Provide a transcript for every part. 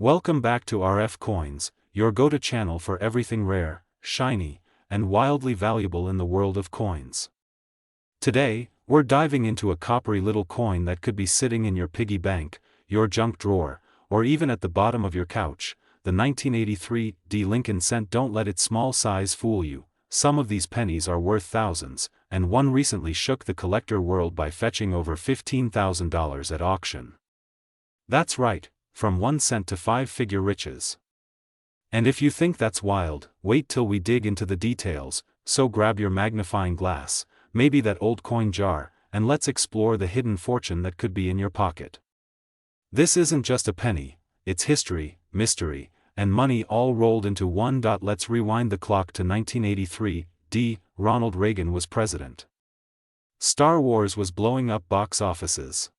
Welcome back to RFCoins, your go-to channel for everything rare, shiny, and wildly valuable in the world of coins. Today, we're diving into a coppery little coin that could be sitting in your piggy bank, your junk drawer, or even at the bottom of your couch, the 1983 Lincoln cent. Don't let its small size fool you. Some of these pennies are worth thousands, and one recently shook the collector world by fetching over $15,000 at auction. That's right, from 1 cent to 5-figure riches. And if you think that's wild, wait till we dig into the details, so grab your magnifying glass, maybe that old coin jar, and let's explore the hidden fortune that could be in your pocket. This isn't just a penny, it's history, mystery, and money all rolled into one. Let's rewind the clock to 1983, Ronald Reagan was president. Star Wars was blowing up box offices.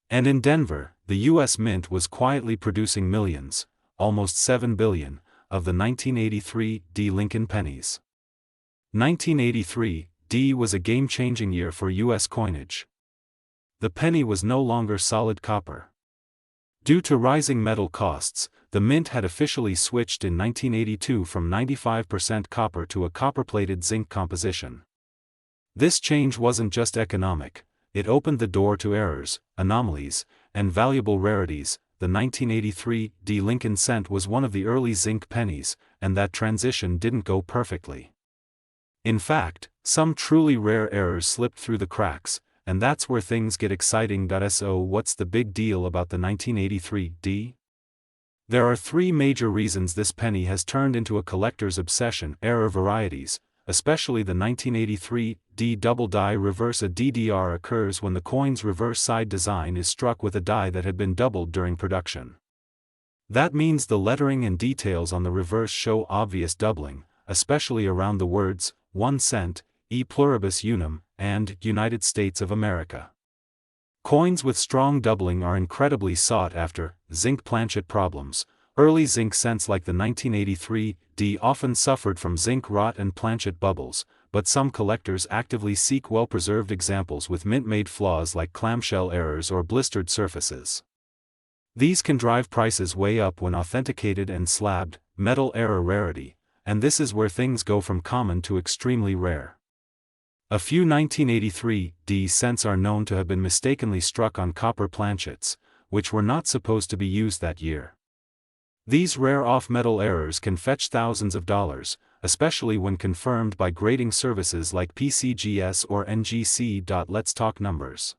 And in Denver, the U.S. Mint was quietly producing millions, almost 7 billion, of the 1983 Lincoln pennies. 1983 was a game-changing year for U.S. coinage. The penny was no longer solid copper. Due to rising metal costs, the mint had officially switched in 1982 from 95% copper to a copper-plated zinc composition. This change wasn't just economic. It opened the door to errors, anomalies, and valuable rarities. The 1983 Lincoln cent was one of the early zinc pennies, and that transition didn't go perfectly. In fact, some truly rare errors slipped through the cracks, and that's where things get exciting. So what's the big deal about the 1983 There are 3 major reasons this penny has turned into a collector's obsession. Error varieties, especially the 1983 double die reverse. A DDR occurs when the coin's reverse side design is struck with a die that had been doubled during production. That means the lettering and details on the reverse show obvious doubling, especially around the words 1 cent, e pluribus unum, and United States of America. Coins with strong doubling are incredibly sought after. Zinc planchet problems. Early zinc cents like the 1983 often suffered from zinc rot and planchet bubbles, but some collectors actively seek well-preserved examples with mint-made flaws like clamshell errors or blistered surfaces. These can drive prices way up when authenticated and slabbed. Metal error rarity, and this is where things go from common to extremely rare. A few 1983 cents are known to have been mistakenly struck on copper planchets, which were not supposed to be used that year. These rare off-metal errors can fetch thousands of dollars, especially when confirmed by grading services like PCGS or NGC. Let's talk numbers.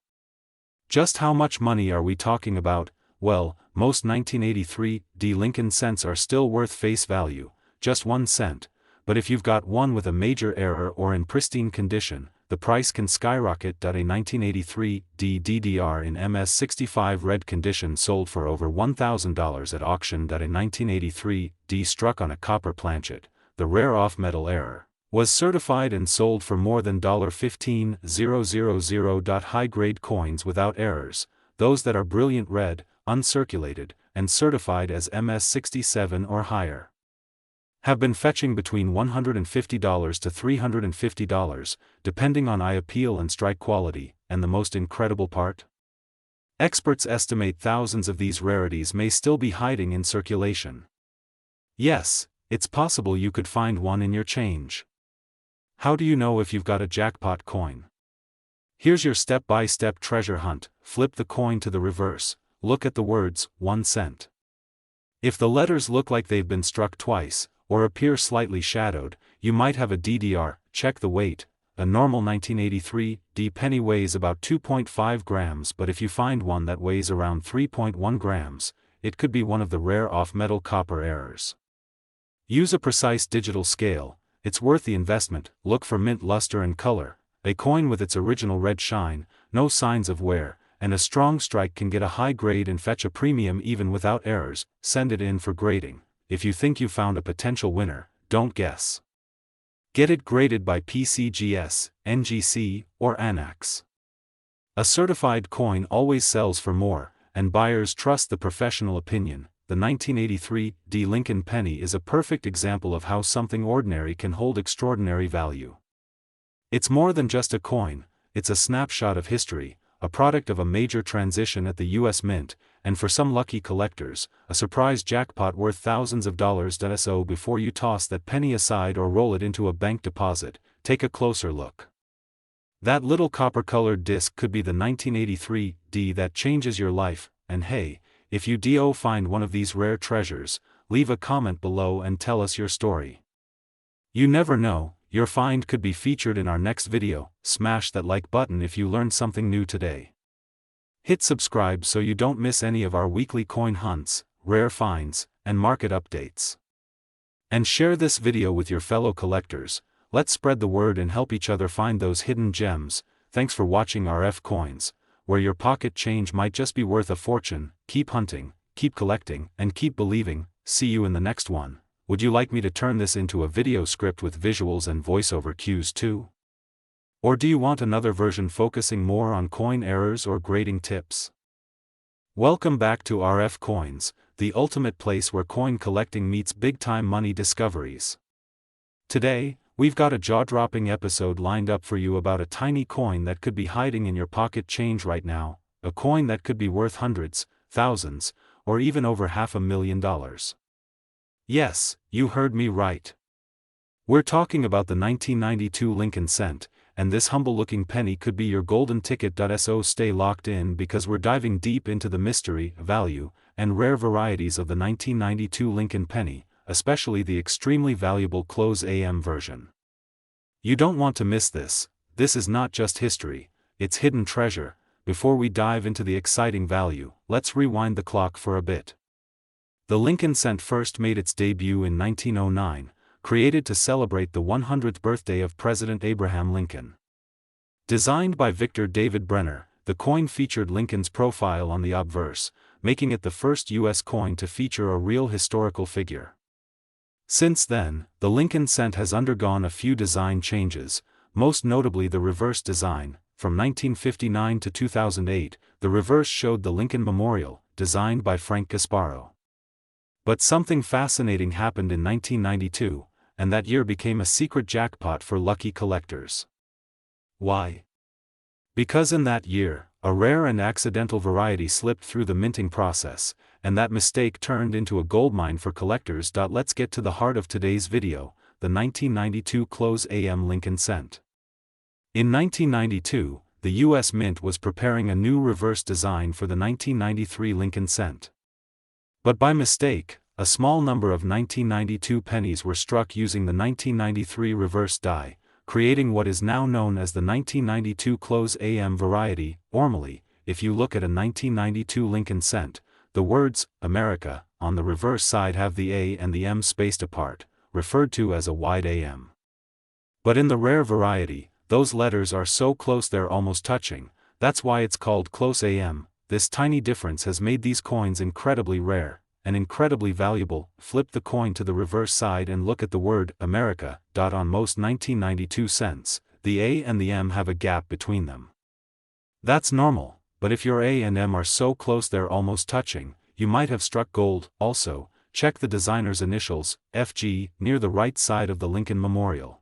Just how much money are we talking about? Well, most 1983 Lincoln cents are still worth face value, just 1 cent, but if you've got one with a major error or in pristine condition, the price can skyrocket. A 1983 DDR in MS65 red condition sold for over $1,000 at auction. A 1983 struck on a copper planchet, the rare off-metal error, was certified and sold for more than $15,000. High-grade coins without errors, those that are brilliant red, uncirculated, and certified as MS67 or higher, have been fetching between $150 to $350, depending on eye appeal and strike quality. And the most incredible part? Experts estimate thousands of these rarities may still be hiding in circulation. Yes, it's possible you could find one in your change. How do you know if you've got a jackpot coin? Here's your step-by-step treasure hunt. Flip the coin to the reverse, look at the words 1 cent. If the letters look like they've been struck twice, or appear slightly shadowed, you might have a DDR. Check the weight. A normal 1983 penny weighs about 2.5 grams, but if you find one that weighs around 3.1 grams, it could be one of the rare off-metal copper errors. Use a precise digital scale, it's worth the investment. Look for mint luster and color. A coin with its original red shine, no signs of wear, and a strong strike can get a high grade and fetch a premium even without errors. Send it in for grading. If you think you found a potential winner, don't guess. Get it graded by PCGS, NGC, or ANAX. A certified coin always sells for more, and buyers trust the professional opinion. The 1983 Lincoln penny is a perfect example of how something ordinary can hold extraordinary value. It's more than just a coin, it's a snapshot of history, a product of a major transition at the U.S. Mint, and for some lucky collectors, a surprise jackpot worth thousands of dollars. So before you toss that penny aside or roll it into a bank deposit, take a closer look. That little copper-colored disc could be the 1983 D that changes your life, and hey, if you do find one of these rare treasures, leave a comment below and tell us your story. You never know, your find could be featured in our next video. Smash that like button if you learned something new today. Hit subscribe so you don't miss any of our weekly coin hunts, rare finds, and market updates. And share this video with your fellow collectors. Let's spread the word and help each other find those hidden gems. Thanks for watching RFCoins, where your pocket change might just be worth a fortune. Keep hunting, keep collecting, and keep believing. See you in the next one. Would you like me to turn this into a video script with visuals and voiceover cues too? Or do you want another version focusing more on coin errors or grading tips? Welcome back to RFCoins, the ultimate place where coin collecting meets big-time money discoveries. Today, we've got a jaw-dropping episode lined up for you about a tiny coin that could be hiding in your pocket change right now, a coin that could be worth hundreds, thousands, or even over $500,000. Yes, you heard me right. We're talking about the 1992 Lincoln cent, and this humble-looking penny could be your golden ticket. So stay locked in because we're diving deep into the mystery, value, and rare varieties of the 1992 Lincoln penny, especially the extremely valuable close AM version. You don't want to miss this. This is not just history, it's hidden treasure. Before we dive into the exciting value, let's rewind the clock for a bit. The Lincoln cent first made its debut in 1909, created to celebrate the 100th birthday of President Abraham Lincoln. Designed by Victor David Brenner, the coin featured Lincoln's profile on the obverse, making it the first U.S. coin to feature a real historical figure. Since then, the Lincoln cent has undergone a few design changes, most notably the reverse design. From 1959 to 2008, the reverse showed the Lincoln Memorial, designed by Frank Gasparo. But something fascinating happened in 1992, and that year became a secret jackpot for lucky collectors. Why? Because in that year, a rare and accidental variety slipped through the minting process, and that mistake turned into a goldmine for collectors. Let's get to the heart of today's video, the 1992 close AM Lincoln cent. In 1992, the U.S. Mint was preparing a new reverse design for the 1993 Lincoln cent. But by mistake, a small number of 1992 pennies were struck using the 1993 reverse die, creating what is now known as the 1992 close AM variety. Normally, if you look at a 1992 Lincoln cent, the words America on the reverse side have the A and the M spaced apart, referred to as a wide AM. But in the rare variety, those letters are so close they're almost touching. That's why it's called close AM. This tiny difference has made these coins incredibly rare and incredibly valuable. Flip the coin to the reverse side and look at the word America. On most 1992 cents, the A and the M have a gap between them. That's normal, but if your A and M are so close they're almost touching, you might have struck gold. Also, check the designer's initials, FG, near the right side of the Lincoln Memorial.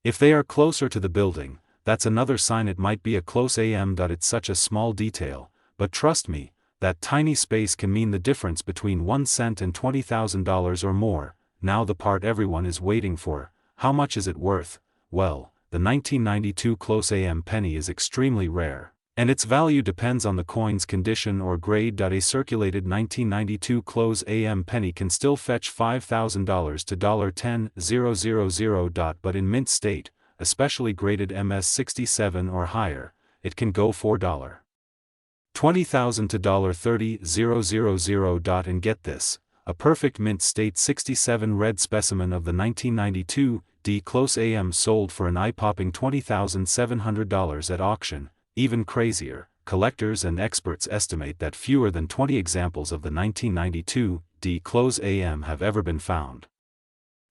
If they are closer to the building, that's another sign it might be a close AM. It's such a small detail, but trust me, that tiny space can mean the difference between 1 cent and $20,000 or more. Now the part everyone is waiting for, how much is it worth? Well, the 1992 close AM penny is extremely rare, and its value depends on the coin's condition or grade. A circulated 1992 close AM penny can still fetch $5,000 to $10,000. But in mint state, especially graded MS67 or higher, it can go for $20,000 to $30,000. And get this, a perfect mint state 67 red specimen of the 1992 D close AM sold for an eye-popping $20,700 at auction. Even crazier, collectors and experts estimate that fewer than 20 examples of the 1992 D close AM have ever been found.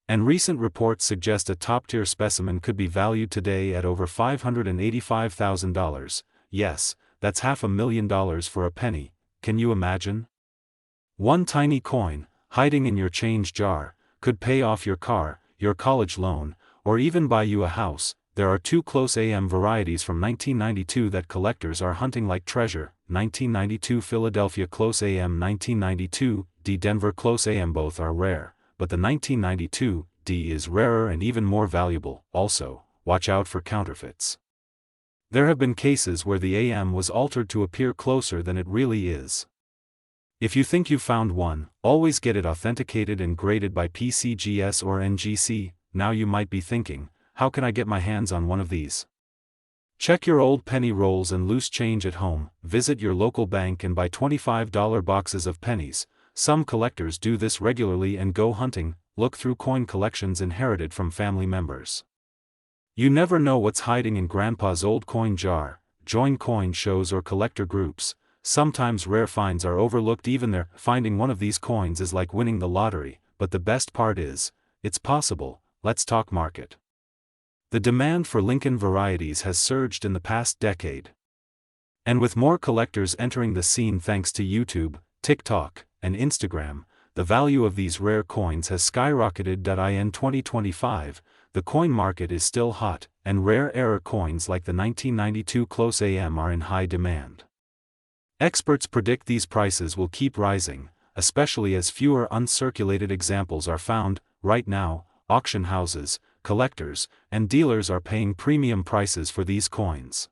And recent reports suggest a top-tier specimen could be valued today at over $585,000. Yes, that's $500,000 for a penny. Can you imagine? One tiny coin, hiding in your change jar, could pay off your car, your college loan, or even buy you a house. there are two close AM varieties from 1992 that collectors are hunting like treasure: 1992 Philadelphia Close AM, 1992 D Denver Close AM. Both are rare, but the 1992 D is rarer and even more valuable. Also, watch out for counterfeits. There have been cases where the AM was altered to appear closer than it really is. If you think you found one, always get it authenticated and graded by PCGS or NGC. Now you might be thinking, how can I get my hands on one of these? Check your old penny rolls and loose change at home, visit your local bank and buy $25 boxes of pennies. Some collectors do this regularly and go hunting, look through coin collections inherited from family members. You never know what's hiding in Grandpa's old coin jar. Join coin shows or collector groups. Sometimes rare finds are overlooked even there. Finding one of these coins is like winning the lottery, but the best part is, it's possible. Let's talk market. The demand for Lincoln varieties has surged in the past decade. And with more collectors entering the scene thanks to YouTube, TikTok, and Instagram, the value of these rare coins has skyrocketed. In 2025, the coin market is still hot, and rare error coins like the 1992 Close AM are in high demand. Experts predict these prices will keep rising, especially as fewer uncirculated examples are found. Right now, auction houses, collectors, and dealers are paying premium prices for these coins.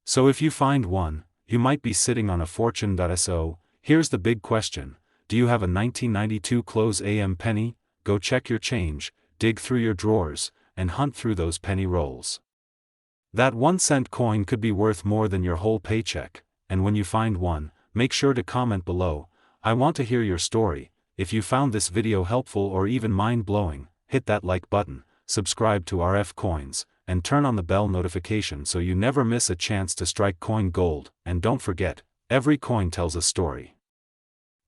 So if you find one, you might be sitting on a fortune. So, here's the big question: do you have a 1992 Close AM penny? Go check your change, dig through your drawers, and hunt through those penny rolls. That 1-cent coin could be worth more than your whole paycheck, and when you find one, make sure to comment below. I want to hear your story. If you found this video helpful or even mind-blowing, hit that like button, subscribe to RFCoins, and turn on the bell notification so you never miss a chance to strike coin gold. And don't forget, every coin tells a story.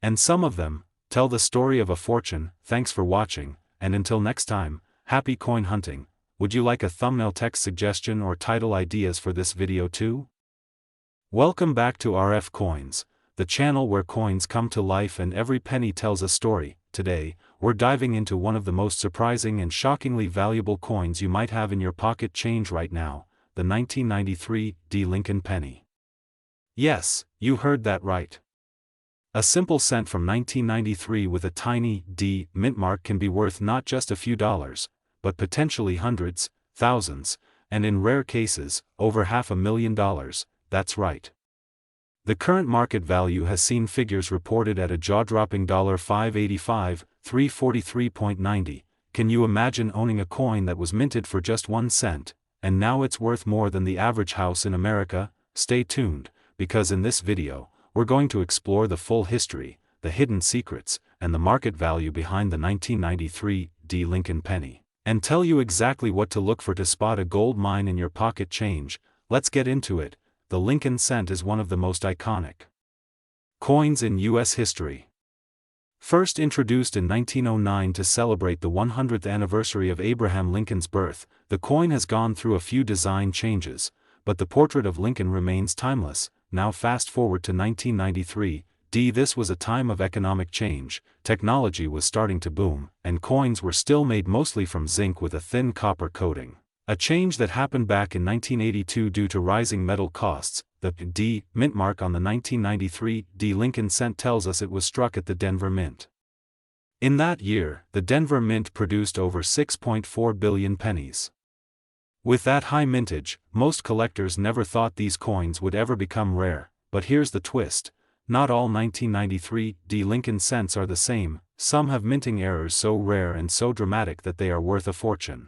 And some of them tell the story of a fortune. Thanks for watching, and until next time, happy coin hunting. Would you like a thumbnail text suggestion or title ideas for this video too? Welcome back to RFCoins, the channel where coins come to life and every penny tells a story. Today, we're diving into one of the most surprising and shockingly valuable coins you might have in your pocket change right now, the 1993 D Lincoln penny. Yes, you heard that right. A simple cent from 1993 with a tiny D mint mark can be worth not just a few dollars, but potentially hundreds, thousands, and in rare cases, over $500,000. That's right. The current market value has seen figures reported at a jaw-dropping $585, $343.90. Can you imagine owning a coin that was minted for just 1 cent, and now it's worth more than the average house in America? Stay tuned, because in this video, we're going to explore the full history, the hidden secrets, and the market value behind the 1993 D Lincoln penny, and tell you exactly what to look for to spot a gold mine in your pocket change. Let's get into it. The Lincoln cent is one of the most iconic coins in U.S. history. First introduced in 1909 to celebrate the 100th anniversary of Abraham Lincoln's birth, the coin has gone through a few design changes, but the portrait of Lincoln remains timeless. Now fast forward to 1993 D. This was a time of economic change. Technology was starting to boom, and coins were still made mostly from zinc with a thin copper coating. A change that happened back in 1982 due to rising metal costs. The D mint mark on the 1993 D Lincoln cent tells us it was struck at the Denver Mint. In that year, the Denver Mint produced over 6.4 billion pennies. With that high mintage, most collectors never thought these coins would ever become rare, but here's the twist: not all 1993 D Lincoln cents are the same. Some have minting errors so rare and so dramatic that they are worth a fortune.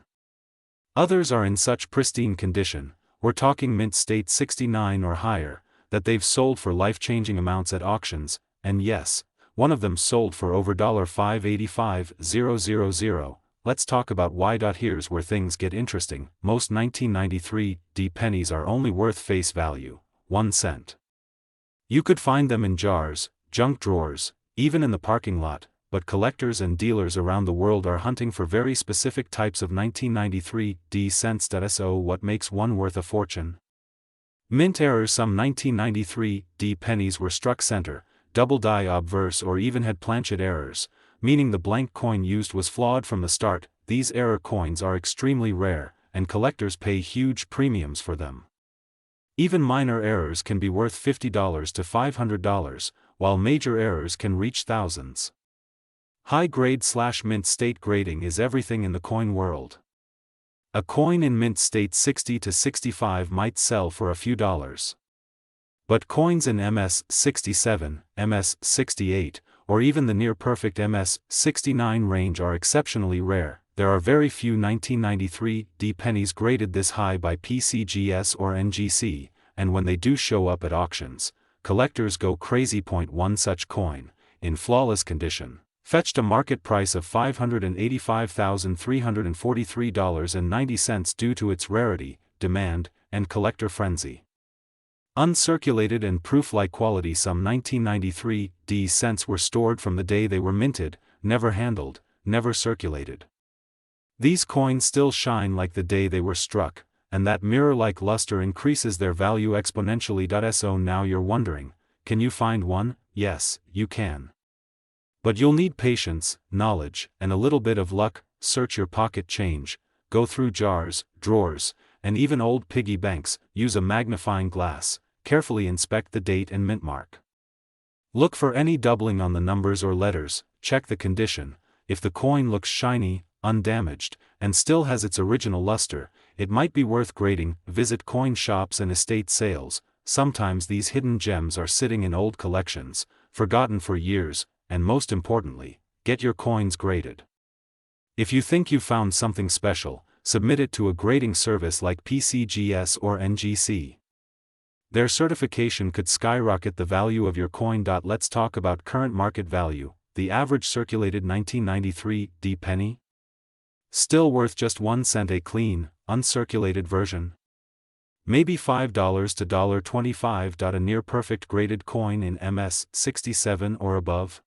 Others are in such pristine condition, we're talking mint state 69 or higher, that they've sold for life-changing amounts at auctions, and yes, one of them sold for over $585,000. Let's talk about why. Here's where things get interesting. Most 1993 D pennies are only worth face value, 1 cent. You could find them in jars, junk drawers, even in the parking lot, but collectors and dealers around the world are hunting for very specific types of 1993 D cents. So what makes one worth a fortune? Mint errors. Some 1993 D pennies were struck center, double die obverse, or even had planchet errors, meaning the blank coin used was flawed from the start. These error coins are extremely rare, and collectors pay huge premiums for them. Even minor errors can be worth $50 to $500, while major errors can reach thousands. High-grade/mint state grading is everything in the coin world. A coin in mint state 60 to 65 might sell for a few dollars. But coins in MS-67, MS-68, or even the near-perfect MS-69 range are exceptionally rare. There are very few 1993 D pennies graded this high by PCGS or NGC, and when they do show up at auctions, collectors go crazy. One such coin, in flawless condition, fetched a market price of $585,343.90 due to its rarity, demand, and collector frenzy. Uncirculated and proof-like quality. Some 1993 D cents were stored from the day they were minted, never handled, never circulated. These coins still shine like the day they were struck, and that mirror-like luster increases their value exponentially. So now you're wondering, can you find one? Yes, you can. But you'll need patience, knowledge, and a little bit of luck. Search your pocket change, go through jars, drawers, and even old piggy banks. Use a magnifying glass, carefully inspect the date and mint mark. Look for any doubling on the numbers or letters, check the condition. If the coin looks shiny, undamaged, and still has its original luster, it might be worth grading. Visit coin shops and estate sales. Sometimes these hidden gems are sitting in old collections, forgotten for years, and most importantly, get your coins graded. If you think you found something special, submit it to a grading service like PCGS or NGC. Their certification could skyrocket the value of your coin. Let's talk about current market value. The average circulated 1993 D penny? Still worth just 1 cent. A clean, uncirculated version? Maybe $5 to $25. A near-perfect graded coin in MS-67 or above?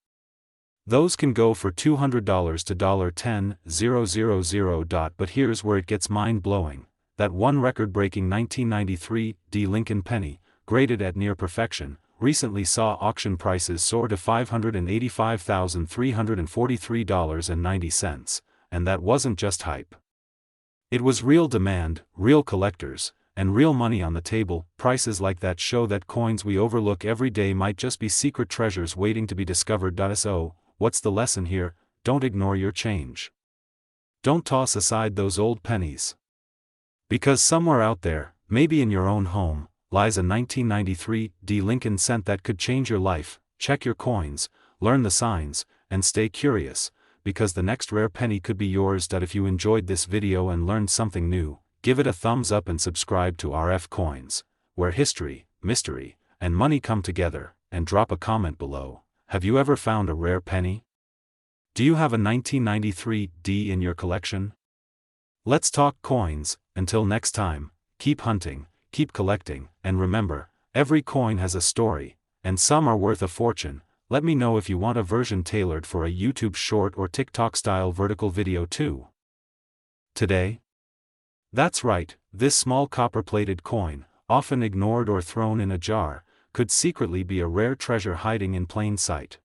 Those can go for $200 to $10,000. But here's where it gets mind-blowing. That one record-breaking 1993 D Lincoln penny, graded at near perfection, recently saw auction prices soar to $585,343.90, and that wasn't just hype. It was real demand, real collectors, and real money on the table. Prices like that show that coins we overlook every day might just be secret treasures waiting to be discovered. So, what's the lesson here? Don't ignore your change. Don't toss aside those old pennies. Because somewhere out there, maybe in your own home, lies a 1993 D Lincoln cent that could change your life. Check your coins, learn the signs, and stay curious, because the next rare penny could be yours. If you enjoyed this video and learned something new, give it a thumbs up and subscribe to RFCoins, where history, mystery, and money come together, and drop a comment below. Have you ever found a rare penny? Do you have a 1993 D in your collection? Let's talk coins. Until next time, keep hunting, keep collecting, and remember, every coin has a story, and some are worth a fortune. Let me know if you want a version tailored for a YouTube short or TikTok-style vertical video too. Today? That's right, this small copper-plated coin, often ignored or thrown in a jar, could secretly be a rare treasure hiding in plain sight.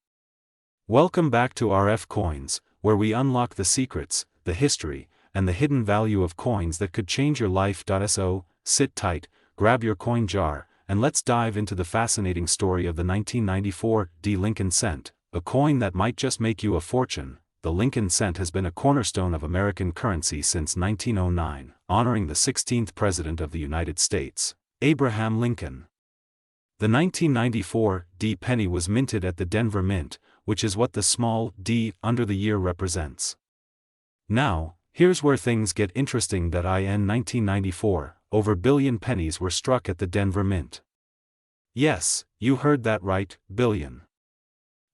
Welcome back to RFCoins, where we unlock the secrets, the history, and the hidden value of coins that could change your life. So, sit tight, grab your coin jar, and let's dive into the fascinating story of the 1994 D Lincoln cent, a coin that might just make you a fortune. The Lincoln cent has been a cornerstone of American currency since 1909, honoring the 16th President of the United States, Abraham Lincoln. The 1994 D penny was minted at the Denver Mint, which is what the small d under the year represents. Now, here's where things get interesting. In 1994, over billion pennies were struck at the Denver Mint. Yes, you heard that right, billion.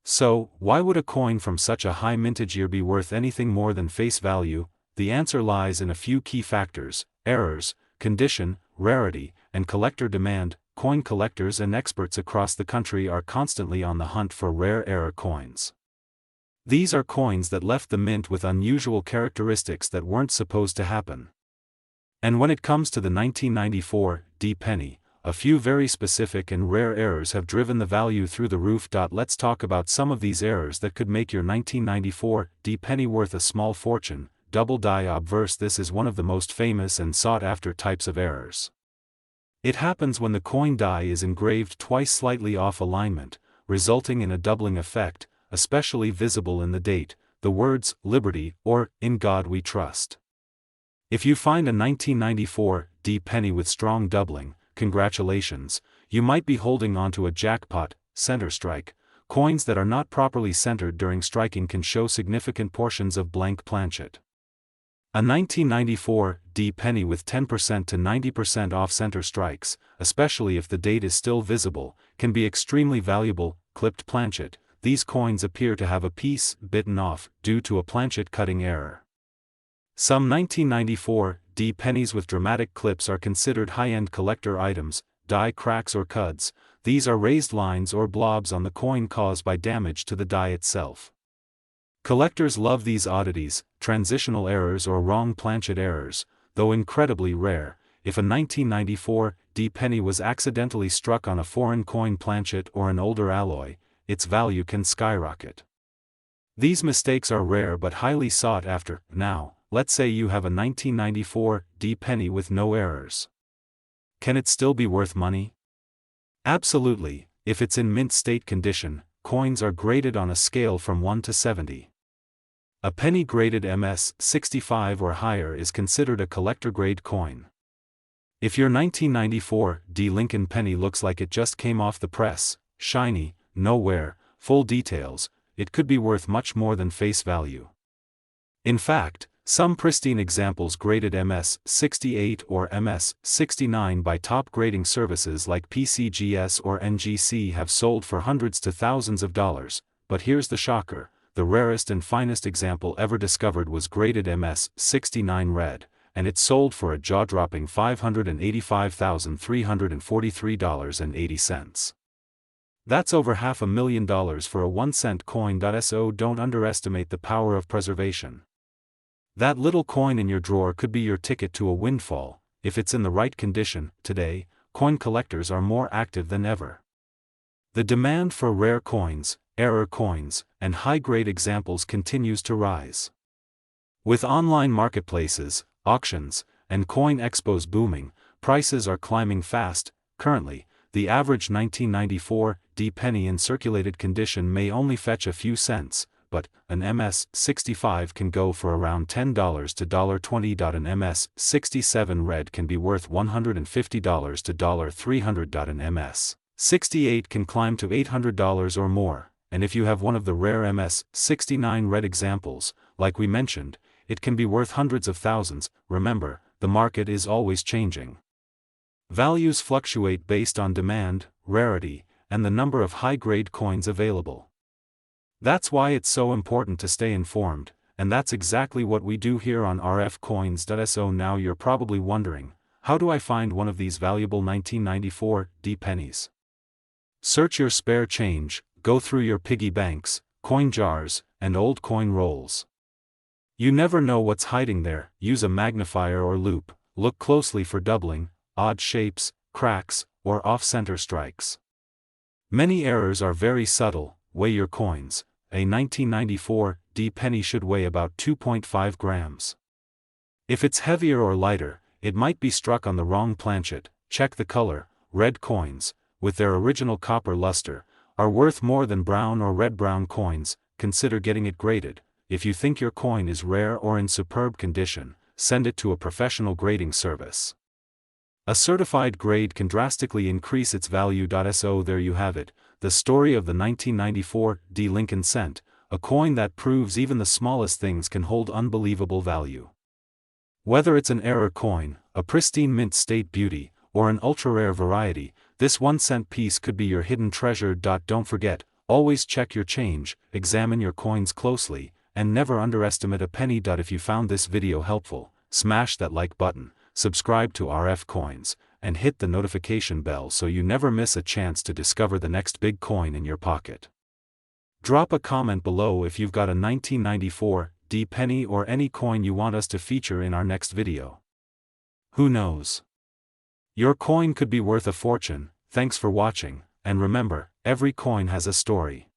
So, why would a coin from such a high mintage year be worth anything more than face value? The answer lies in a few key factors: errors, condition, rarity, and collector demand. Coin collectors and experts across the country are constantly on the hunt for rare error coins. These are coins that left the mint with unusual characteristics that weren't supposed to happen. And when it comes to the 1994 D penny, a few very specific and rare errors have driven the value through the roof. Let's talk about some of these errors that could make your 1994 D penny worth a small fortune. double die obverse. This is one of the most famous and sought-after types of errors. It happens when the coin die is engraved twice slightly off alignment, resulting in a doubling effect, especially visible in the date, the words, Liberty, or, In God We Trust. If you find a 1994 D penny with strong doubling, congratulations, you might be holding onto a jackpot. Center strike. Coins that are not properly centered during striking can show significant portions of blank planchet. A 1994 D penny with 10% to 90% off-center strikes, especially if the date is still visible, can be extremely valuable. Clipped planchet. These coins appear to have a piece bitten off due to a planchet cutting error. Some 1994 D pennies with dramatic clips are considered high-end collector items. Die cracks or cuds. These are raised lines or blobs on the coin caused by damage to the die itself. Collectors love these oddities, transitional errors or wrong planchet errors, though incredibly rare. If a 1994 D penny was accidentally struck on a foreign coin planchet or an older alloy, its value can skyrocket. These mistakes are rare but highly sought after. Now, let's say you have a 1994 D penny with no errors. Can it still be worth money? Absolutely. If it's in mint state condition, coins are graded on a scale from 1 to 70. A penny graded MS 65 or higher is considered a collector-grade coin. If your 1994 D Lincoln penny looks like it just came off the press, shiny, no wear, full details, it could be worth much more than face value. In fact, some pristine examples graded MS 68 or MS 69 by top grading services like PCGS or NGC have sold for hundreds to thousands of dollars. But here's the shocker: the rarest and finest example ever discovered was graded MS 69 red, and it sold for a jaw-dropping $585,343.80. That's over $500,000 for a 1-cent coin. So don't underestimate the power of preservation. That little coin in your drawer could be your ticket to a windfall, if it's in the right condition. Today, coin collectors are more active than ever. The demand for rare coins, error coins, and high-grade examples continues to rise. With online marketplaces, auctions, and coin expos booming, prices are climbing fast. Currently, the average 1994 D penny in circulated condition may only fetch a few cents, but an MS 65 can go for around $10 to $20. An MS 67 red can be worth $150 to $300. An MS 68 can climb to $800 or more, and if you have one of the rare MS 69 red examples, like we mentioned, it can be worth hundreds of thousands. Remember, the market is always changing. Values fluctuate based on demand, rarity, and the number of high-grade coins available. That's why it's so important to stay informed, and that's exactly what we do here on RFCoins.so. Now you're probably wondering, how do I find one of these valuable 1994 D pennies? Search your spare change, go through your piggy banks, coin jars, and old coin rolls. You never know what's hiding there. Use a magnifier or loupe, look closely for doubling, odd shapes, cracks, or off-center strikes. Many errors are very subtle. Weigh your coins. A 1994 D penny should weigh about 2.5 grams. If it's heavier or lighter, it might be struck on the wrong planchet. Check the color. Red coins, with their original copper luster, are worth more than brown or red-brown coins. Consider getting it graded. If you think your coin is rare or in superb condition, send it to a professional grading service. A certified grade can drastically increase its value. So there you have it, the story of the 1994 D Lincoln cent, a coin that proves even the smallest things can hold unbelievable value. Whether it's an error coin, a pristine mint state beauty, or an ultra-rare variety, this 1-cent piece could be your hidden treasure. Don't forget, always check your change, examine your coins closely, and never underestimate a penny. If you found this video helpful, smash that like button, subscribe to RF Coins, and hit the notification bell so you never miss a chance to discover the next big coin in your pocket. Drop a comment below if you've got a 1994 D penny or any coin you want us to feature in our next video. Who knows? Your coin could be worth a fortune. Thanks for watching, and remember, every coin has a story.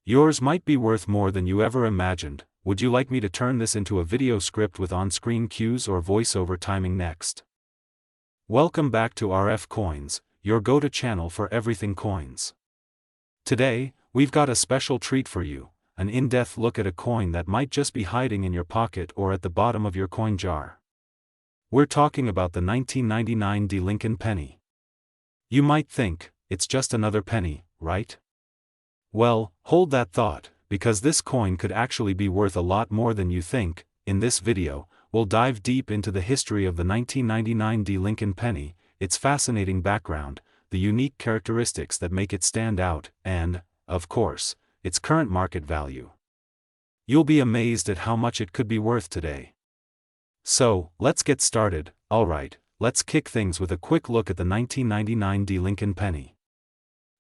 Yours might be worth more than you ever imagined. would you like me to turn this into a video script with on-screen cues or voiceover timing next? Welcome back to RFCoins, your go-to channel for everything coins. Today, we've got a special treat for you, an in-depth look at a coin that might just be hiding in your pocket or at the bottom of your coin jar. We're talking about the 1999 Lincoln penny. You might think, it's just another penny, right? Well, hold that thought, because this coin could actually be worth a lot more than you think. In this video, we'll dive deep into the history of the 1999 Lincoln penny, its fascinating background, the unique characteristics that make it stand out, and, of course, its current market value. You'll be amazed at how much it could be worth today. So, let's get started. Alright, let's kick things with a quick look at the 1999 Lincoln penny.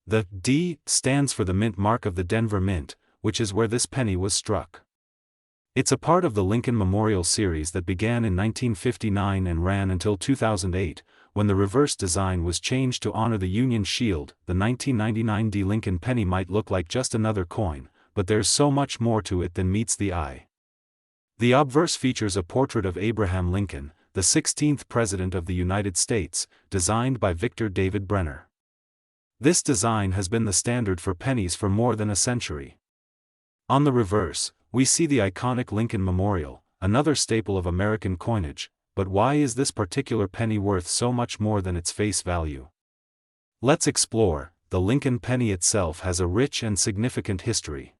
The D stands for the mint mark of the Denver Mint, which is where this penny was struck. It's a part of the Lincoln Memorial series that began in 1959 and ran until 2008, when the reverse design was changed to honor the Union Shield. The 1999 Lincoln penny might look like just another coin, but there's so much more to it than meets the eye. The obverse features a portrait of Abraham Lincoln, the 16th President of the United States, designed by Victor David Brenner. This design has been the standard for pennies for more than a century. On the reverse, we see the iconic Lincoln Memorial, another staple of American coinage. But why is this particular penny worth so much more than its face value? Let's explore. The Lincoln penny itself has a rich and significant history.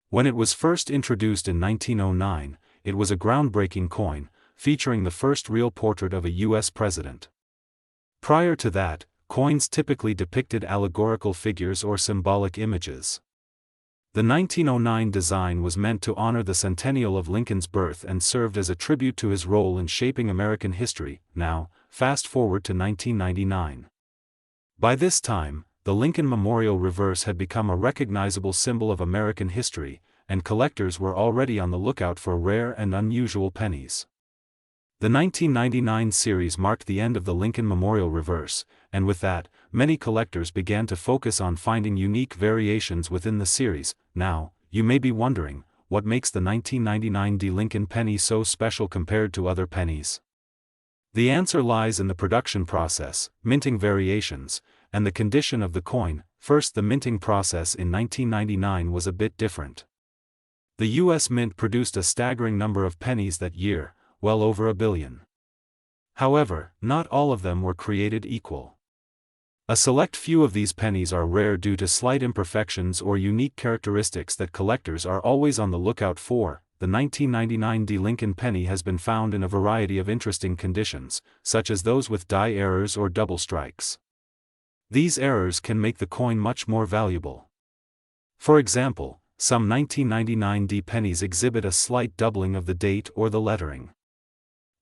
When it was first introduced in 1909, it was a groundbreaking coin, featuring the first real portrait of a U.S. president. Prior to that, coins typically depicted allegorical figures or symbolic images. The 1909 design was meant to honor the centennial of Lincoln's birth and served as a tribute to his role in shaping American history. Now, fast forward to 1999. By this time, the Lincoln Memorial reverse had become a recognizable symbol of American history, and collectors were already on the lookout for rare and unusual pennies. The 1999 series marked the end of the Lincoln Memorial reverse, and with that, many collectors began to focus on finding unique variations within the series. Now, you may be wondering, what makes the 1999 Lincoln penny so special compared to other pennies? The answer lies in the production process, minting variations, and the condition of the coin. First, the minting process in 1999 was a bit different. The U.S. Mint produced a staggering number of pennies that year, well over 1 billion. However, not all of them were created equal. A select few of these pennies are rare due to slight imperfections or unique characteristics that collectors are always on the lookout for. The 1999 Lincoln penny has been found in a variety of interesting conditions, such as those with die errors or double strikes. These errors can make the coin much more valuable. For example, some 1999 pennies exhibit a slight doubling of the date or the lettering.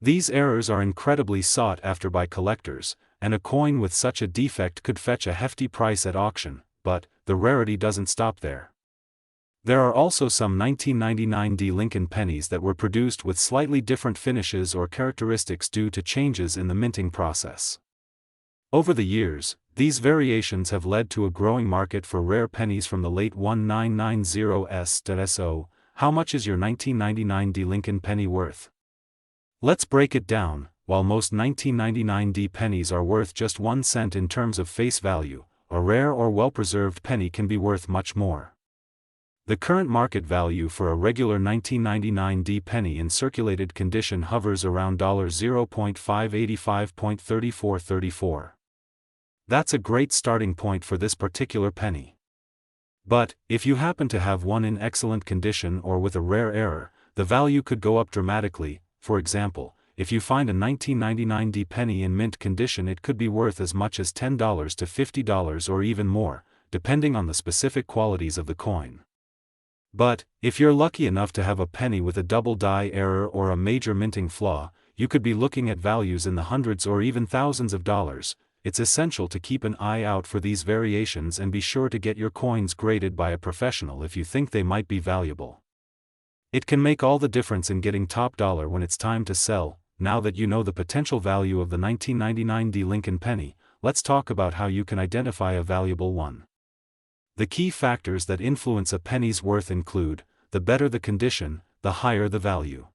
These errors are incredibly sought after by collectors, and a coin with such a defect could fetch a hefty price at auction. But the rarity doesn't stop there. There are also some 1999 Lincoln pennies that were produced with slightly different finishes or characteristics due to changes in the minting process. Over the years, these variations have led to a growing market for rare pennies from the late 1990s. How much is your 1999 Lincoln penny worth? Let's break it down. While most 1999 pennies are worth just 1 cent in terms of face value, a rare or well-preserved penny can be worth much more. The current market value for a regular 1999 penny in circulated condition hovers around $0.585.3434. That's a great starting point for this particular penny. But, if you happen to have one in excellent condition or with a rare error, the value could go up dramatically. For example, if you find a 1999 penny in mint condition, it could be worth as much as $10 to $50 or even more, depending on the specific qualities of the coin. But, if you're lucky enough to have a penny with a double die error or a major minting flaw, you could be looking at values in the hundreds or even thousands of dollars. It's essential to keep an eye out for these variations and be sure to get your coins graded by a professional if you think they might be valuable. It can make all the difference in getting top dollar when it's time to sell. Now that you know the potential value of the 1999 Lincoln penny, let's talk about how you can identify a valuable one. The key factors that influence a penny's worth include: the better the condition, the higher the value.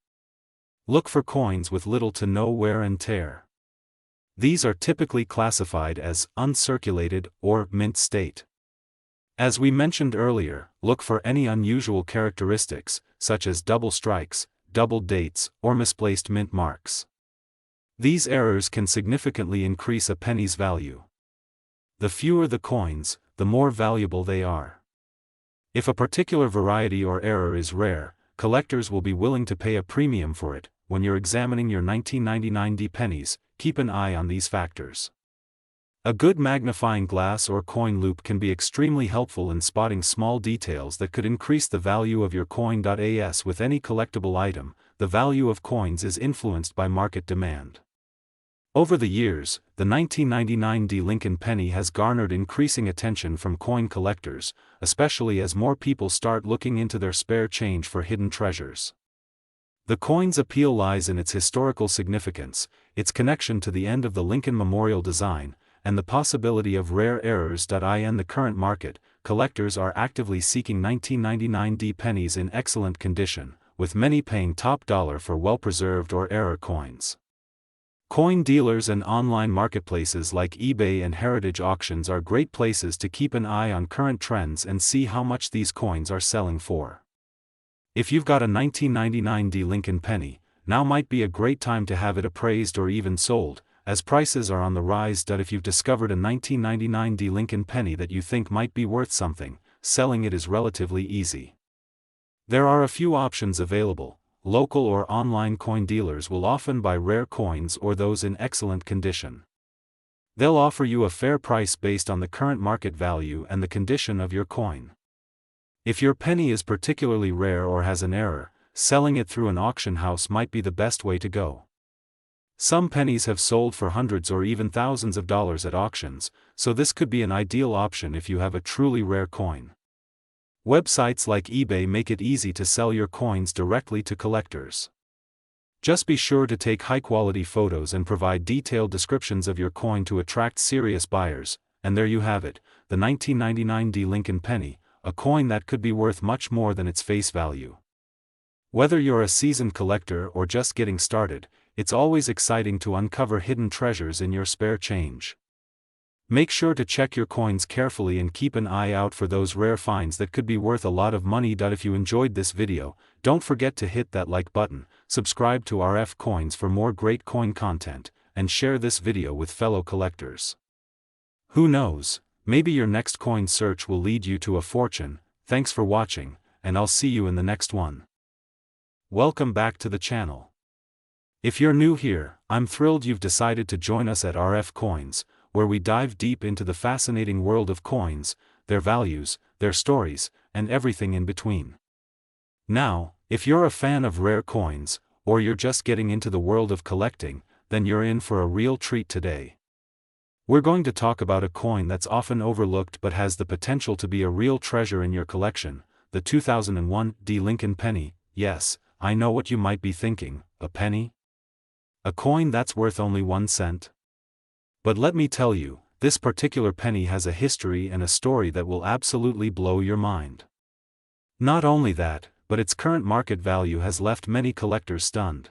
Look for coins with little to no wear and tear. These are typically classified as uncirculated or mint state. As we mentioned earlier, look for any unusual characteristics, such as double strikes, double dates, or misplaced mint marks. These errors can significantly increase a penny's value. The fewer the coins, the more valuable they are. If a particular variety or error is rare, collectors will be willing to pay a premium for it. When you're examining your 1999 pennies, keep an eye on these factors. A good magnifying glass or coin loupe can be extremely helpful in spotting small details that could increase the value of your coin. As with any collectible item, the value of coins is influenced by market demand. Over the years, the 1999 Lincoln penny has garnered increasing attention from coin collectors, especially as more people start looking into their spare change for hidden treasures. The coin's appeal lies in its historical significance, its connection to the end of the Lincoln Memorial design, and the possibility of rare errors. In the current market, collectors are actively seeking 1999 pennies in excellent condition, with many paying top dollar for well-preserved or error coins. Coin dealers and online marketplaces like eBay and heritage auctions are great places to keep an eye on current trends and see how much these coins are selling for. If you've got a 1999 Lincoln penny, now might be a great time to have it appraised or even sold, as prices are on the rise. If you've discovered a 1999 Lincoln penny that you think might be worth something, selling it is relatively easy. There are a few options available. Local or online coin dealers will often buy rare coins or those in excellent condition. They'll offer you a fair price based on the current market value and the condition of your coin. If your penny is particularly rare or has an error, selling it through an auction house might be the best way to go. Some pennies have sold for hundreds or even thousands of dollars at auctions, so this could be an ideal option if you have a truly rare coin. Websites like eBay make it easy to sell your coins directly to collectors. Just be sure to take high-quality photos and provide detailed descriptions of your coin to attract serious buyers. And there you have it, the 1999 Lincoln penny, a coin that could be worth much more than its face value. Whether you're a seasoned collector or just getting started, it's always exciting to uncover hidden treasures in your spare change. Make sure to check your coins carefully and keep an eye out for those rare finds that could be worth a lot of money. If you enjoyed this video, don't forget to hit that like button, subscribe to RFCoins for more great coin content, and share this video with fellow collectors. Who knows, maybe your next coin search will lead you to a fortune. Thanks for watching, and I'll see you in the next one. Welcome back to the channel. If you're new here, I'm thrilled you've decided to join us at RFCoins, where we dive deep into the fascinating world of coins, their values, their stories, and everything in between. Now, if you're a fan of rare coins, or you're just getting into the world of collecting, then you're in for a real treat today. We're going to talk about a coin that's often overlooked but has the potential to be a real treasure in your collection, the 2001 Lincoln penny. Yes, I know what you might be thinking, a penny? A coin that's worth only 1 cent? But let me tell you, this particular penny has a history and a story that will absolutely blow your mind. Not only that, but its current market value has left many collectors stunned.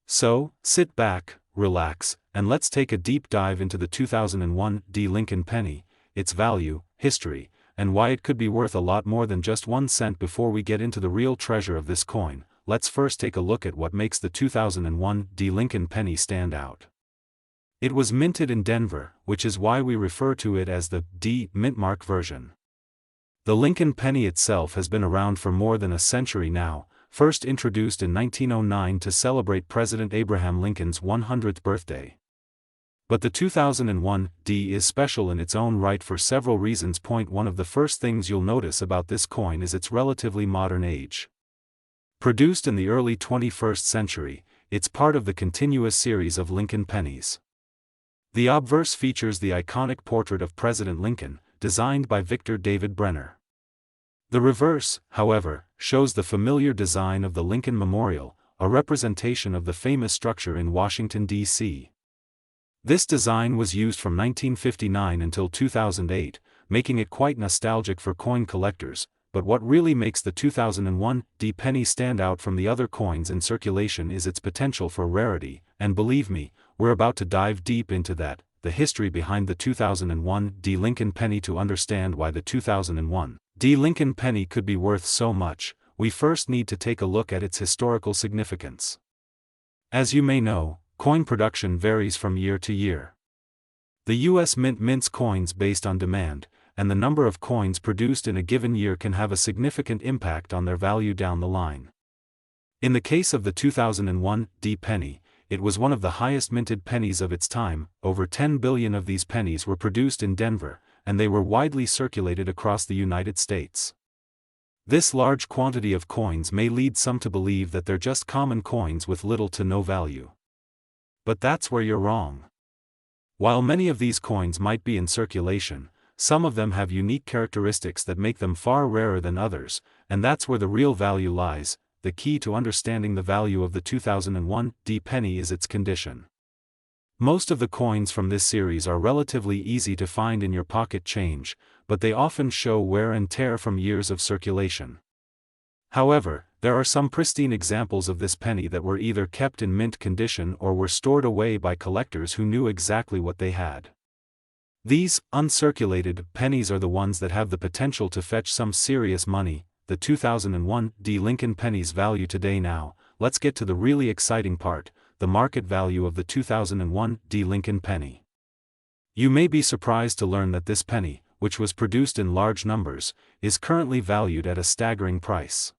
So, sit back, relax, and let's take a deep dive into the 2001 Lincoln penny, its value, history, and why it could be worth a lot more than just 1 cent. Before we get into the real treasure of this coin, let's first take a look at what makes the 2001 Lincoln penny stand out. It was minted in Denver, which is why we refer to it as the mint mark version. The Lincoln penny itself has been around for more than a century now, first introduced in 1909 to celebrate President Abraham Lincoln's 100th birthday. But the 2001 is special in its own right for several reasons. One of the first things you'll notice about this coin is its relatively modern age. Produced in the early 21st century, it's part of the continuous series of Lincoln pennies. The obverse features the iconic portrait of President Lincoln, designed by Victor David Brenner. The reverse, however, shows the familiar design of the Lincoln Memorial, a representation of the famous structure in Washington, D.C. This design was used from 1959 until 2008, making it quite nostalgic for coin collectors. but what really makes the 2001 D penny stand out from the other coins in circulation is its potential for rarity, and believe me, we're about to dive deep into that, the history behind the 2001 D Lincoln penny. To understand why the 2001 D Lincoln penny could be worth so much, we first need to take a look at its historical significance. As you may know, coin production varies from year to year. The U.S. Mint mints coins based on demand, and the number of coins produced in a given year can have a significant impact on their value down the line. In the case of the 2001 D penny, it was one of the highest minted pennies of its time. Over 10 billion of these pennies were produced in Denver, and they were widely circulated across the United States. This large quantity of coins may lead some to believe that they're just common coins with little to no value. But that's where you're wrong. While many of these coins might be in circulation, some of them have unique characteristics that make them far rarer than others, and that's where the real value lies. The key to understanding the value of the 2001 D penny is its condition. Most of the coins from this series are relatively easy to find in your pocket change, but they often show wear and tear from years of circulation. However, there are some pristine examples of this penny that were either kept in mint condition or were stored away by collectors who knew exactly what they had. These uncirculated pennies are the ones that have the potential to fetch some serious money. The 2001 D Lincoln penny's value today. Now, let's get to the really exciting part, the market value of the 2001 D Lincoln penny. You may be surprised to learn that this penny, which was produced in large numbers, is currently valued at a staggering price.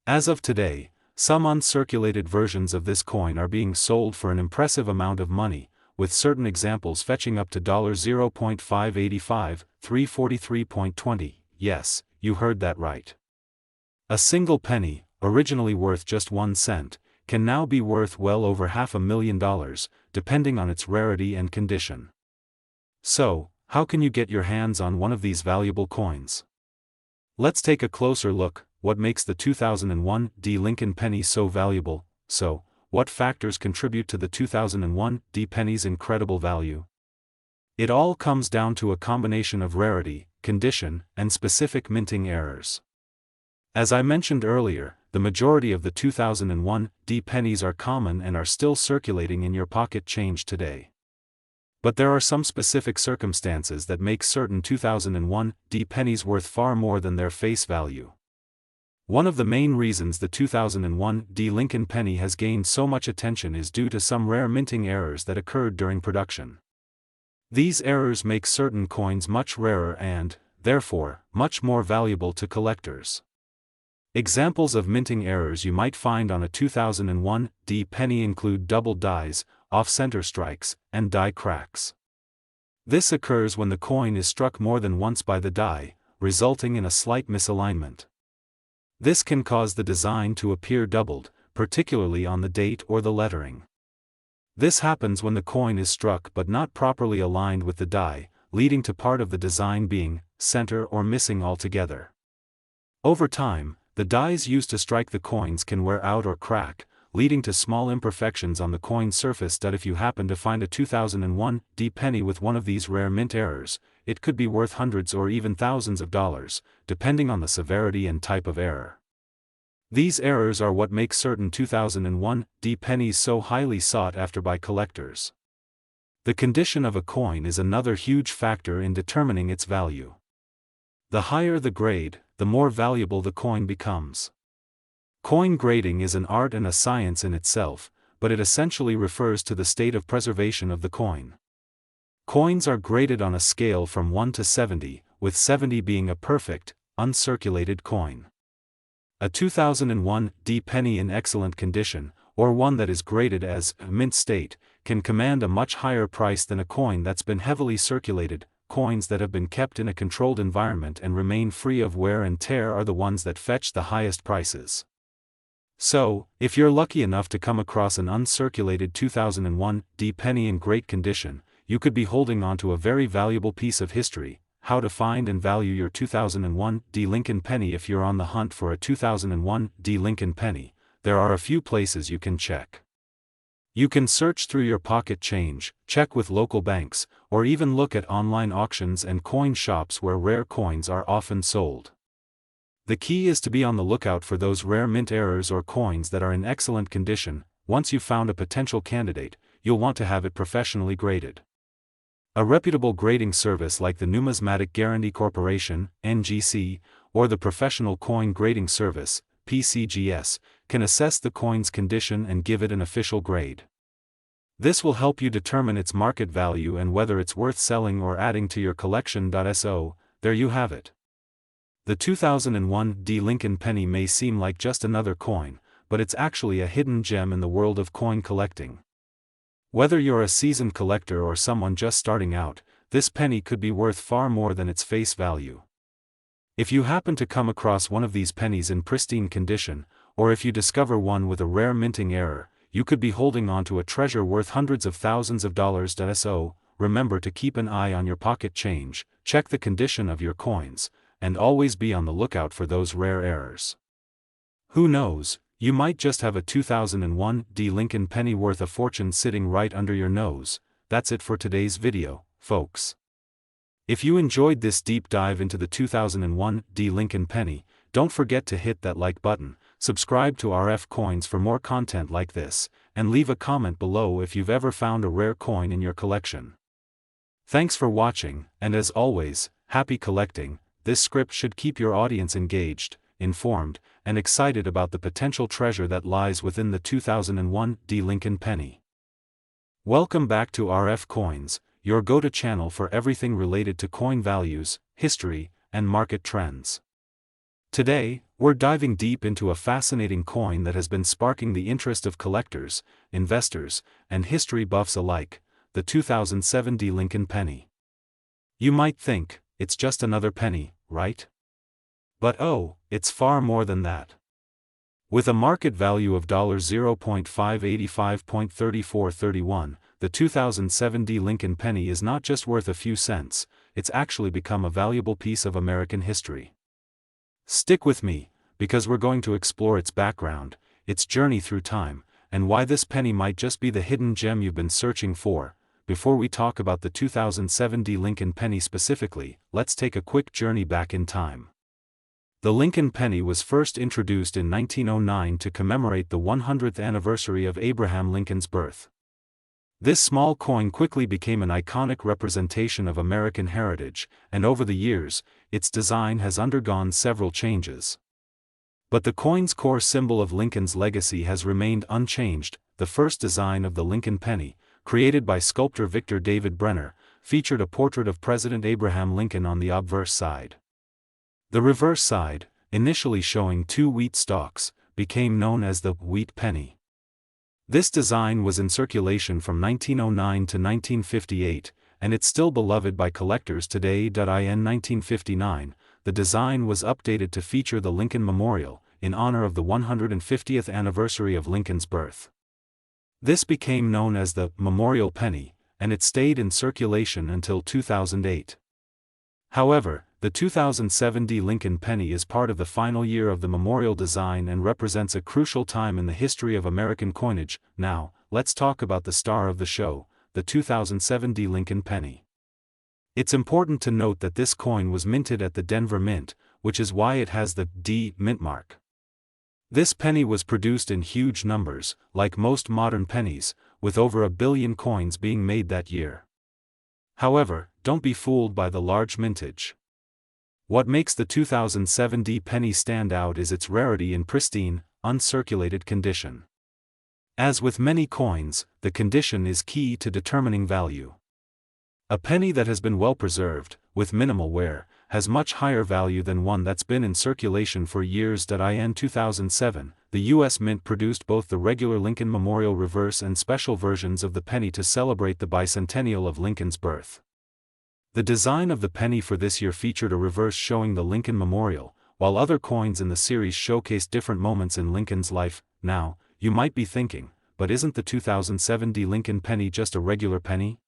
As of today, some uncirculated versions of this coin are being sold for an impressive amount of money, with certain examples fetching up to $0.585, $343.20. Yes, you heard that right. A single penny, originally worth just 1 cent, can now be worth well over $500,000, depending on its rarity and condition. So, how can you get your hands on one of these valuable coins? Let's take a closer look. What makes the 2001 D Lincoln penny so valuable? So, what factors contribute to the 2001 D penny's incredible value? It all comes down to a combination of rarity, condition, and specific minting errors. As I mentioned earlier, the majority of the 2001 D pennies are common and are still circulating in your pocket change today. But there are some specific circumstances that make certain 2001 D pennies worth far more than their face value. One of the main reasons the 2001 D Lincoln penny has gained so much attention is due to some rare minting errors that occurred during production. These errors make certain coins much rarer and, therefore, much more valuable to collectors. Examples of minting errors you might find on a 2001 D penny include double dies, off-center strikes, and die cracks. This occurs when the coin is struck more than once by the die, resulting in a slight misalignment. This can cause the design to appear doubled, particularly on the date or the lettering. This happens when the coin is struck but not properly aligned with the die, leading to part of the design being center or missing altogether. Over time, the dies used to strike the coins can wear out or crack, leading to small imperfections on the coin surface. If you happen to find a 2001 D penny with one of these rare mint errors, it could be worth hundreds or even thousands of dollars, depending on the severity and type of error. These errors are what make certain 2001 D pennies so highly sought after by collectors. The condition of a coin is another huge factor in determining its value. The higher the grade, the more valuable the coin becomes. Coin grading is an art and a science in itself, but it essentially refers to the state of preservation of the coin. Coins are graded on a scale from 1 to 70, with 70 being a perfect, uncirculated coin. A 2001 D penny in excellent condition, or one that is graded as mint state, can command a much higher price than a coin that's been heavily circulated. Coins that have been kept in a controlled environment and remain free of wear and tear are the ones that fetch the highest prices. So, if you're lucky enough to come across an uncirculated 2001 D penny in great condition, you could be holding on to a very valuable piece of history. How to find and value your 2001 D Lincoln penny? If you're on the hunt for a 2001 D Lincoln penny, there are a few places you can check. You can search through your pocket change, check with local banks, or even look at online auctions and coin shops where rare coins are often sold. The key is to be on the lookout for those rare mint errors or coins that are in excellent condition. Once you've found a potential candidate, you'll want to have it professionally graded. A reputable grading service like the Numismatic Guarantee Corporation, NGC, or the Professional Coin Grading Service, PCGS, can assess the coin's condition and give it an official grade. This will help you determine its market value and whether it's worth selling or adding to your collection. So, there you have it. The 2001 D. Lincoln penny may seem like just another coin, but it's actually a hidden gem in the world of coin collecting. Whether you're a seasoned collector or someone just starting out, this penny could be worth far more than its face value. If you happen to come across one of these pennies in pristine condition, or if you discover one with a rare minting error, you could be holding on to a treasure worth hundreds of thousands of dollars. So, remember to keep an eye on your pocket change, check the condition of your coins, and always be on the lookout for those rare errors. Who knows, you might just have a 2001 D. Lincoln penny worth a fortune sitting right under your nose. That's it for today's video, folks. If you enjoyed this deep dive into the 2001 D. Lincoln penny, don't forget to hit that like button, subscribe to RFCoins for more content like this, and leave a comment below if you've ever found a rare coin in your collection. Thanks for watching, and as always, happy collecting. This script should keep your audience engaged, informed, and excited about the potential treasure that lies within the 2001 D. Lincoln penny. Welcome back to RFCoins, your go-to channel for everything related to coin values, history, and market trends. Today, we're diving deep into a fascinating coin that has been sparking the interest of collectors, investors, and history buffs alike, the 2007 D. Lincoln penny. You might think, it's just another penny, right? But oh, it's far more than that. With a market value of $0.585.3431, the 2007 D. Lincoln penny is not just worth a few cents, it's actually become a valuable piece of American history. Stick with me, because we're going to explore its background, its journey through time, and why this penny might just be the hidden gem you've been searching for. Before we talk about the 2007 D. Lincoln penny specifically, let's take a quick journey back in time. The Lincoln penny was first introduced in 1909 to commemorate the 100th anniversary of Abraham Lincoln's birth. This small coin quickly became an iconic representation of American heritage, and over the years, its design has undergone several changes. But the coin's core symbol of Lincoln's legacy has remained unchanged. The first design of the Lincoln penny, created by sculptor Victor David Brenner, featured a portrait of President Abraham Lincoln on the obverse side. The reverse side, initially showing two wheat stalks, became known as the wheat penny. This design was in circulation from 1909 to 1958, and it's still beloved by collectors today. In 1959, the design was updated to feature the Lincoln Memorial, in honor of the 150th anniversary of Lincoln's birth. This became known as the Memorial Penny, and it stayed in circulation until 2008. However, the 2007 D. Lincoln penny is part of the final year of the memorial design and represents a crucial time in the history of American coinage. Now, let's talk about the star of the show, the 2007 D. Lincoln penny. It's important to note that this coin was minted at the Denver Mint, which is why it has the D mint mark. This penny was produced in huge numbers, like most modern pennies, with over 1 billion coins being made that year. However, don't be fooled by the large mintage. What makes the 2007 D penny stand out is its rarity in pristine, uncirculated condition. As with many coins, the condition is key to determining value. A penny that has been well preserved, with minimal wear, has much higher value than one that's been in circulation for years. In 2007, the U.S. Mint produced both the regular Lincoln Memorial reverse and special versions of the penny to celebrate the bicentennial of Lincoln's birth. The design of the penny for this year featured a reverse showing the Lincoln Memorial, while other coins in the series showcased different moments in Lincoln's life. Now, you might be thinking, but isn't the 2007 D. Lincoln penny just a regular penny?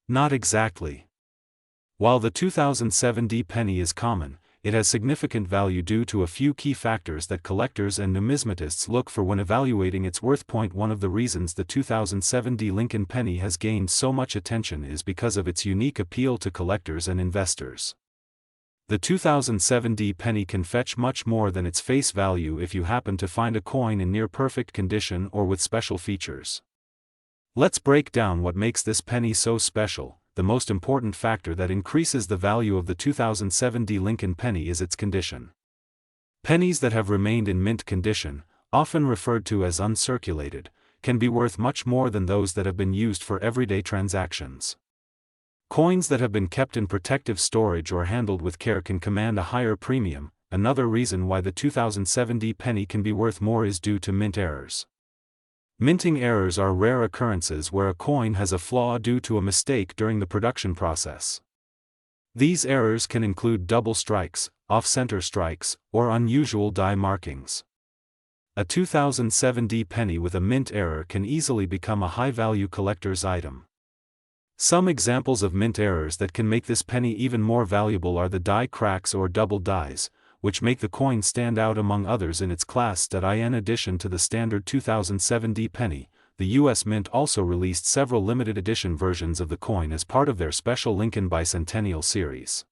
Not exactly. While the 2007 D penny is common, it has significant value due to a few key factors that collectors and numismatists look for when evaluating its worth. One of the reasons the 2007 D Lincoln penny has gained so much attention is because of its unique appeal to collectors and investors. The 2007 penny can fetch much more than its face value if you happen to find a coin in near-perfect condition or with special features. Let's break down what makes this penny so special. The most important factor that increases the value of the 2007 Lincoln penny is its condition. Pennies that have remained in mint condition, often referred to as uncirculated, can be worth much more than those that have been used for everyday transactions. Coins that have been kept in protective storage or handled with care can command a higher premium. Another reason why the 2007 penny can be worth more is due to mint errors. Minting errors are rare occurrences where a coin has a flaw due to a mistake during the production process. These errors can include double strikes, off-center strikes, or unusual die markings. A 2007 penny with a mint error can easily become a high-value collector's item. Some examples of mint errors that can make this penny even more valuable are the die cracks or double dies, which make the coin stand out among others in its class. In addition to the standard 2007 penny, the U.S. Mint also released several limited edition versions of the coin as part of their special Lincoln Bicentennial series.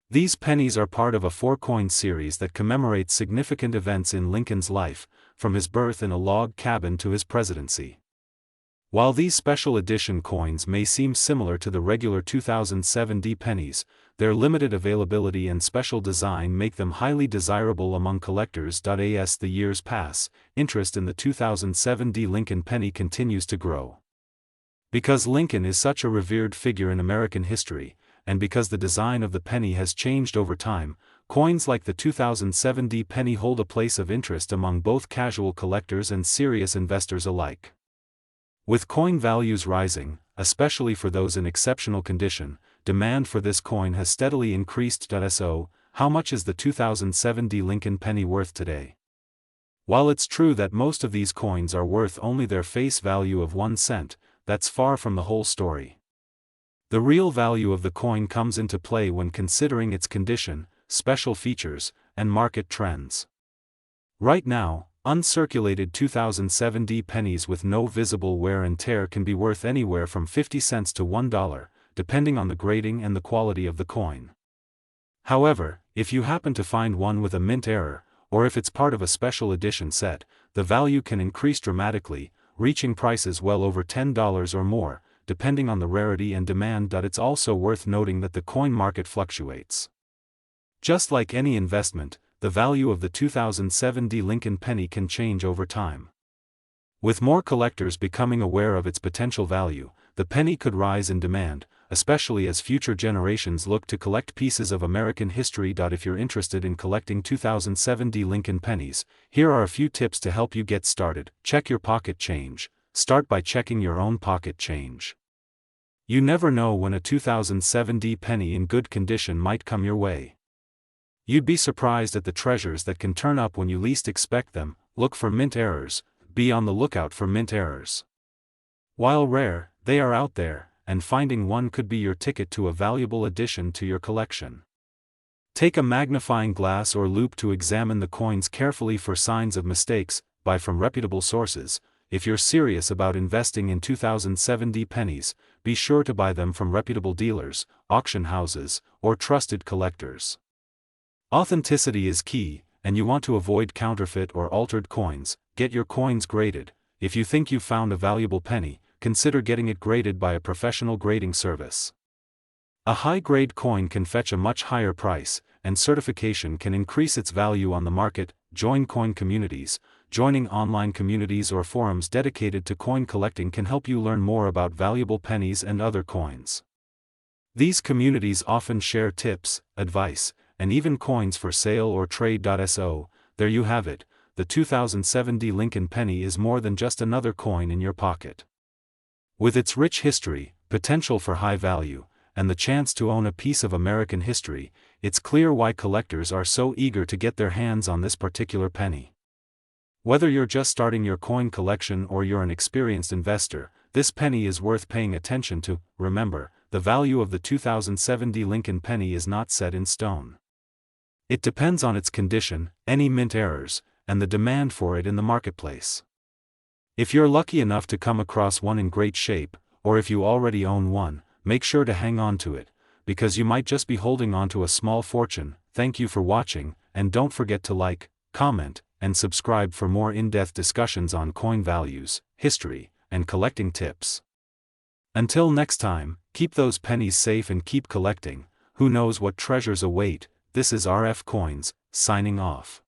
These pennies are part of a 4-coin series that commemorates significant events in Lincoln's life, from his birth in a log cabin to his presidency. While these special edition coins may seem similar to the regular 2007 pennies, their limited availability and special design make them highly desirable among collectors. As the years pass, interest in the 2007 Lincoln penny continues to grow. Because Lincoln is such a revered figure in American history, and because the design of the penny has changed over time, coins like the 2007 penny hold a place of interest among both casual collectors and serious investors alike. With coin values rising, especially for those in exceptional condition, demand for this coin has steadily increased. So, how much is the 2007 Lincoln penny worth today? While it's true that most of these coins are worth only their face value of 1 cent, that's far from the whole story. The real value of the coin comes into play when considering its condition, special features, and market trends. Right now, uncirculated 2007 pennies with no visible wear and tear can be worth anywhere from 50 cents to $1, depending on the grading and the quality of the coin. However, if you happen to find one with a mint error, or if it's part of a special edition set, the value can increase dramatically, reaching prices well over $10 or more, depending on the rarity and demand. It's also worth noting that the coin market fluctuates. Just like any investment, the value of the 2007 Lincoln penny can change over time. With more collectors becoming aware of its potential value, the penny could rise in demand, especially as future generations look to collect pieces of American history. If you're interested in collecting 2007 Lincoln pennies, here are a few tips to help you get started. Check your pocket change. Start by checking your own pocket change. You never know when a 2007 penny in good condition might come your way. You'd be surprised at the treasures that can turn up when you least expect them. Look for mint errors. Be on the lookout for mint errors. While rare, they are out there, and finding one could be your ticket to a valuable addition to your collection. Take a magnifying glass or loupe to examine the coins carefully for signs of mistakes. Buy from reputable sources. If you're serious about investing in 2007 pennies, be sure to buy them from reputable dealers, auction houses, or trusted collectors. Authenticity is key, and you want to avoid counterfeit or altered coins. Get your coins graded. If you think you've found a valuable penny, consider getting it graded by a professional grading service. A high-grade coin can fetch a much higher price, and certification can increase its value on the market. Join coin communities. Joining online communities or forums dedicated to coin collecting can help you learn more about valuable pennies and other coins. These communities often share tips, advice, and even coins for sale or trade. So, there you have it. The 2007 Lincoln penny is more than just another coin in your pocket. With its rich history, potential for high value, and the chance to own a piece of American history, it's clear why collectors are so eager to get their hands on this particular penny. Whether you're just starting your coin collection or you're an experienced investor, this penny is worth paying attention to. Remember, the value of the 2007 Lincoln penny is not set in stone. It depends on its condition, any mint errors, and the demand for it in the marketplace. If you're lucky enough to come across one in great shape, or if you already own one, make sure to hang on to it, because you might just be holding on to a small fortune. Thank you for watching, and don't forget to like, comment, and subscribe for more in-depth discussions on coin values, history, and collecting tips. Until next time, keep those pennies safe and keep collecting. Who knows what treasures await. This is RFCoins, signing off.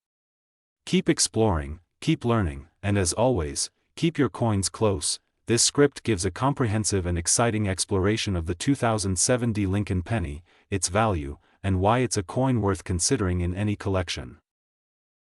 Keep exploring, keep learning, and as always, keep your coins close. This script gives a comprehensive and exciting exploration of the 2007 Lincoln penny, its value, and why it's a coin worth considering in any collection.